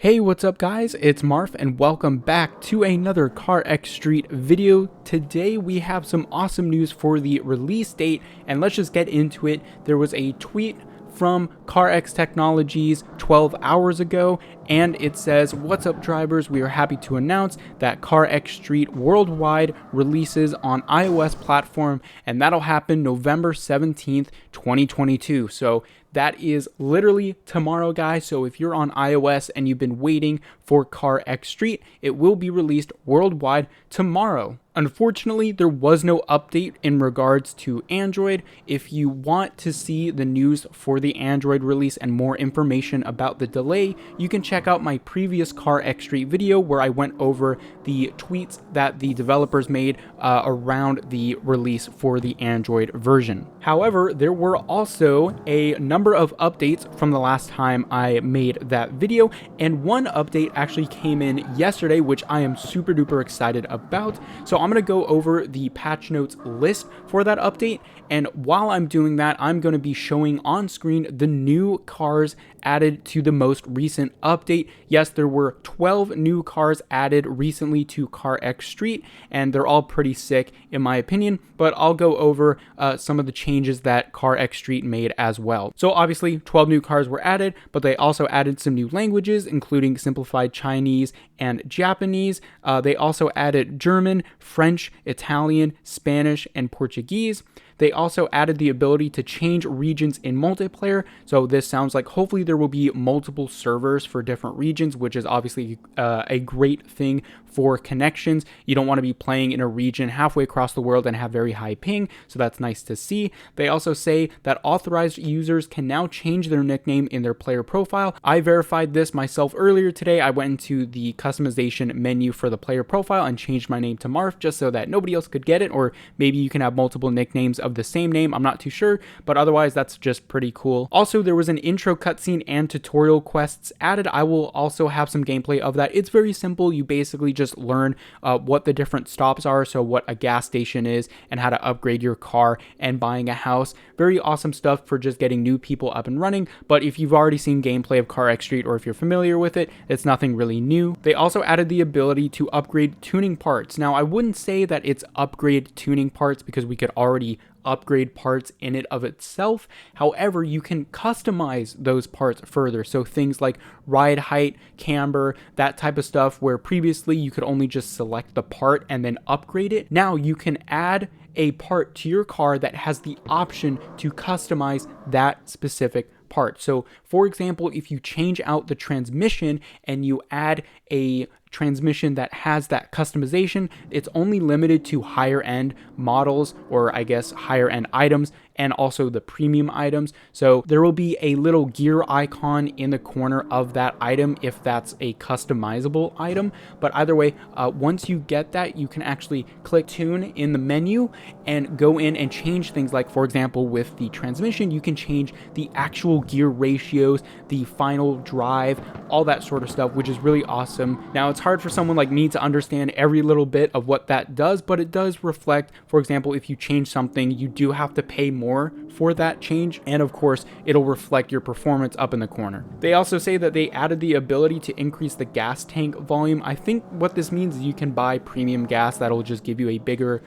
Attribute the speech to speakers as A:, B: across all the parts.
A: Hey, what's up guys? It's Marf and welcome back to another CarX Street video. Today we have some awesome news for the release date, and let's just get into it. There was a tweet from CarX Technologies 12 hours ago, and it says, "What's up drivers, we are happy to announce that CarX Street Worldwide releases on iOS platform, and that'll happen November 17th, 2022. So that is literally tomorrow, guys. So if you're on iOS and you've been waiting for CarX Street, it will be released worldwide tomorrow. Unfortunately, there was no update in regards to Android. If you want to see the news for the Android release and more information about the delay, you can check out my previous CarX Street video where I went over the tweets that the developers made around the release for the Android version. However, there were also a number of updates from the last time I made that video, and one update actually came in yesterday, which I am super duper excited about. So I'm going to go over the patch notes list for that update, and while I'm doing that, I'm going to be showing on screen the new cars added to the most recent update. Yes, there were 12 new cars added recently to CarX Street, and they're all pretty sick in my opinion, but I'll go over some of the changes that CarX Street made as well. So obviously 12 new cars were added, but they also added some new languages, including simplified Chinese and Japanese. They also added German, French, Italian, Spanish, and Portuguese. They also added the ability to change regions in multiplayer. So this sounds like hopefully there will be multiple servers for different regions, which is obviously a great thing for connections. You don't want to be playing in a region halfway across the world and have very high ping, so that's nice to see. They also say that authorized users can now change their nickname in their player profile. I verified this myself earlier today. I went into the customization menu for the player profile and changed my name to Marf just so that nobody else could get it, or maybe you can have multiple nicknames of the same name. I'm not too sure, but otherwise that's just pretty cool. Also, there was an intro cutscene and tutorial quests added. I will also have some gameplay of that. It's very simple. You basically just learn what the different stops are, so what a gas station is and how to upgrade your car and buying a house. Very awesome stuff for just getting new people up and running, but if you've already seen gameplay of CarX Street or if you're familiar with it, it's nothing really new. They also added the ability to upgrade tuning parts. Now, I wouldn't say that it's upgrade tuning parts because we could already upgrade parts in it of itself. However, you can customize those parts further. So things like ride height, camber, that type of stuff, where previously you could only just select the part and then upgrade it. Now you can add a part to your car that has the option to customize that specific part. So for example, if you change out the transmission and you add a transmission that has that customization, it's only limited to higher end models, or I guess higher end items, and also the premium items. So there will be a little gear icon in the corner of that item if that's a customizable item. But either way, once you get that, you can actually click tune in the menu and go in and change things. Like for example, with the transmission, you can change the actual gear ratios, the final drive, all that sort of stuff, which is really awesome. Now, it's hard for someone like me to understand every little bit of what that does, but it does reflect, for example, if you change something, you do have to pay more for that change, and of course it'll reflect your performance up in the corner. They also say that they added the ability to increase the gas tank volume. I think what this means is you can buy premium gas that'll just give you a bigger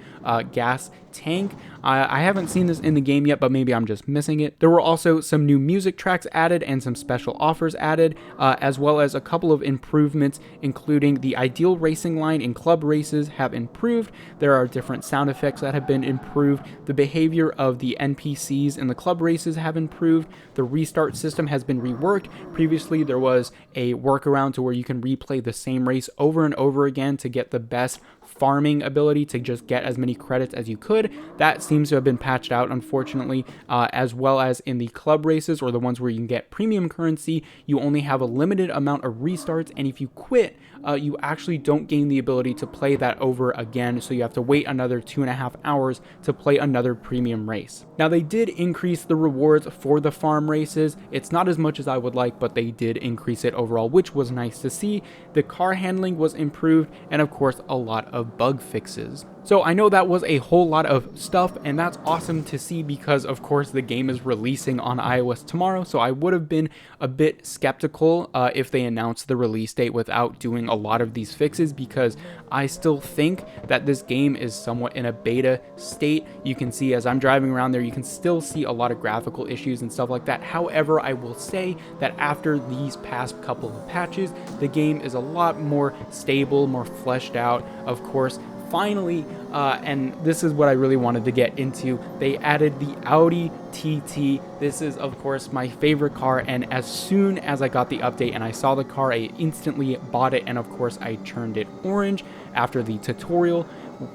A: gas tank. I haven't seen this in the game yet, but maybe I'm just missing it. There were also some new music tracks added and some special offers added, as well as a couple of improvements, including the ideal racing line in club races have improved. There are different sound effects that have been improved. The behavior of the NPCs in the club races have improved. The restart system has been reworked. Previously, there was a workaround to where you can replay the same race over and over again to get the best farming ability, to just get as many credits as you could. That seems to have been patched out, unfortunately, as well as in the club races, or the ones where you can get premium currency, you only have a limited amount of restarts, and if you quit, you actually don't gain the ability to play that over again, so you have to wait another 2.5 hours to play another premium race. Now, they did increase the rewards for the farm races. It's not as much as I would like, but they did increase it overall, which was nice to see. The car handling was improved, and of course, a lot of of bug fixes. So I know that was a whole lot of stuff, and that's awesome to see because of course the game is releasing on iOS tomorrow, so I would have been a bit skeptical if they announced the release date without doing a lot of these fixes, because I still think that this game is somewhat in a beta state. You can see as I'm driving around there, you can still see a lot of graphical issues and stuff like that. However, I will say that after these past couple of patches, the game is a lot more stable, more fleshed out. Of course, finally, and this is what I really wanted to get into, they added the Audi TT. This is of course my favorite car, and as soon as I got the update and I saw the car, I instantly bought it, and of course I turned it orange after the tutorial.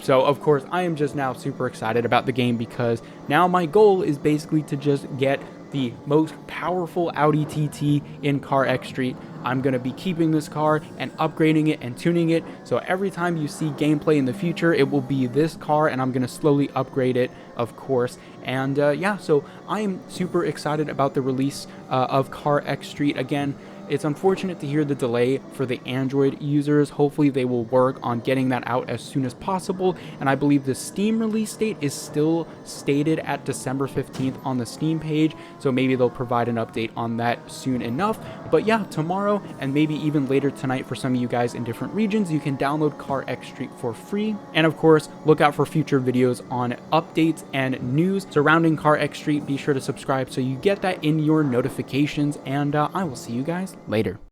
A: So of course I am just now super excited about the game, because now my goal is basically to just get the most powerful Audi TT in CarX Street. I'm going to be keeping this car and upgrading it and tuning it, so every time you see gameplay in the future, it will be this car, and I'm going to slowly upgrade it, of course. And yeah, so I am super excited about the release of CarX Street. Again, it's unfortunate to hear the delay for the Android users. Hopefully they will work on getting that out as soon as possible, and I believe the Steam release date is still stated at December 15th on the Steam page, so maybe they'll provide an update on that soon enough. But yeah, tomorrow and maybe even later tonight for some of you guys in different regions, you can download CarX Street for free. And of course, look out for future videos on updates and news surrounding CarX Street. Be sure to subscribe so you get that in your notifications, and I will see you guys later.